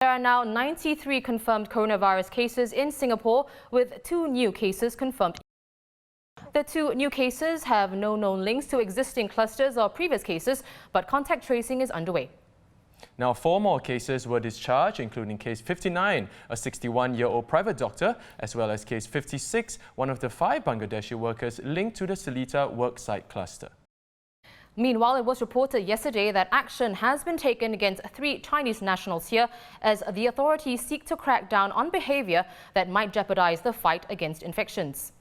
There are now 93 confirmed coronavirus cases in Singapore, with 2 new cases confirmed. The 2 new cases have no known links to existing clusters or previous cases, but contact tracing is underway. Now, 4 more cases were discharged, including case 59, a 61-year-old private doctor, as well as case 56, one of the 5 Bangladeshi workers linked to the Seletar worksite cluster. Meanwhile, it was reported yesterday that action has been taken against 3 Chinese nationals here as the authorities seek to crack down on behavior that might jeopardize the fight against infections.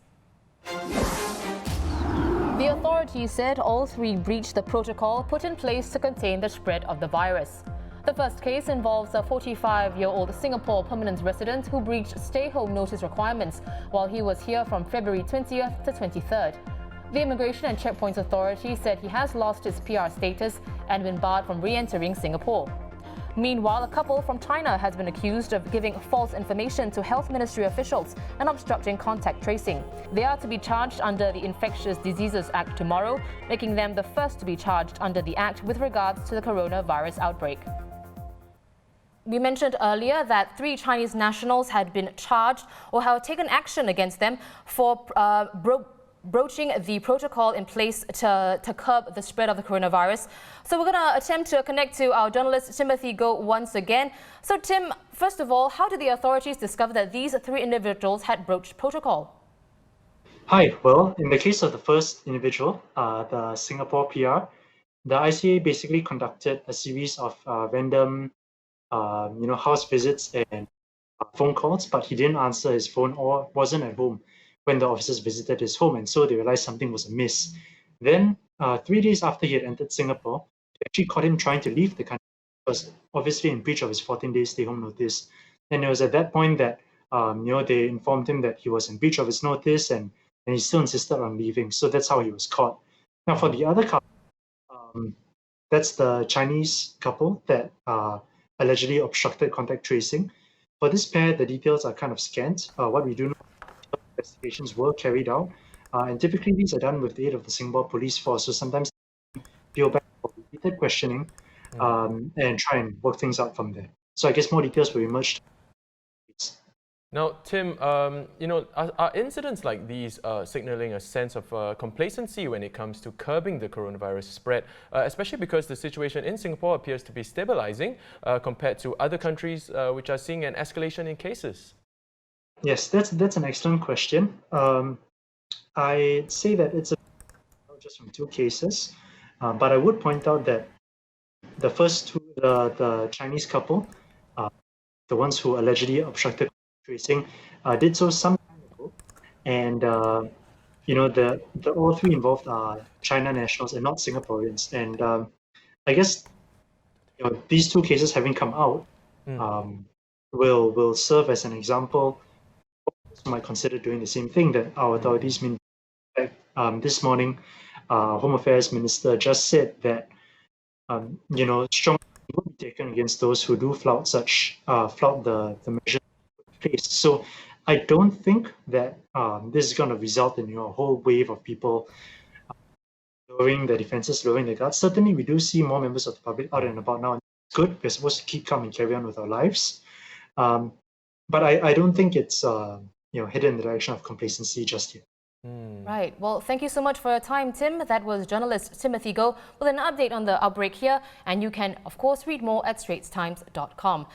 The authorities said all 3 breached the protocol put in place to contain the spread of the virus. The first case involves a 45-year-old Singapore permanent resident who breached stay-home notice requirements while he was here from February 20th to 23rd. The Immigration and Checkpoints Authority said he has lost his PR status and been barred from re-entering Singapore. Meanwhile, a couple from China has been accused of giving false information to Health Ministry officials and obstructing contact tracing. They are to be charged under the Infectious Diseases Act tomorrow, making them the first to be charged under the Act with regards to the coronavirus outbreak. We mentioned earlier that 3 Chinese nationals had been charged or have taken action against them for broaching the protocol in place to curb the spread of the coronavirus. So we're going to attempt to connect to our journalist Timothy Goh once again. So Tim, first of all, how did the authorities discover that these 3 individuals had broached protocol? Hi, well, in the case of the first individual, the Singapore PR, the ICA basically conducted a series of random house visits and phone calls, but he didn't answer his phone or wasn't at home when the officers visited his home, and so they realized something was amiss. Then, 3 days after he had entered Singapore, they actually caught him trying to leave the country. He was obviously in breach of his 14-day stay-home notice. And it was at that point that they informed him that he was in breach of his notice, and he still insisted on leaving. So that's how he was caught. Now, for the other couple, that's the Chinese couple that allegedly obstructed contact tracing. For this pair, the details are kind of scant. What we do know, investigations were carried out, and typically these are done with the aid of the Singapore Police Force. So sometimes go back for repeated questioning and try and work things out from there. So I guess more details will emerge. Now, Tim, are incidents like these signaling a sense of complacency when it comes to curbing the coronavirus spread, especially because the situation in Singapore appears to be stabilizing compared to other countries which are seeing an escalation in cases? Yes, that's an excellent question. I say that it's not just from 2 cases, but I would point out that the first 2, the Chinese couple, the ones who allegedly obstructed tracing, did so some time ago, and the all 3 involved are China nationals and not Singaporeans. And I guess these 2 cases having come out will serve as an example. Might consider doing the same thing that our authorities mean. This morning, Home Affairs Minister just said that strong action will be taken against those who do flout the measures in place. So I don't think that this is going to result in a whole wave of people lowering their defenses, lowering their guards. Certainly, we do see more members of the public out and about now. And it's good. We're supposed to keep calm and carry on with our lives. But I don't think it's headed in the direction of complacency just yet. Right. Well, thank you so much for your time, Tim. That was journalist Timothy Goh with an update on the outbreak here. And you can, of course, read more at straitstimes.com.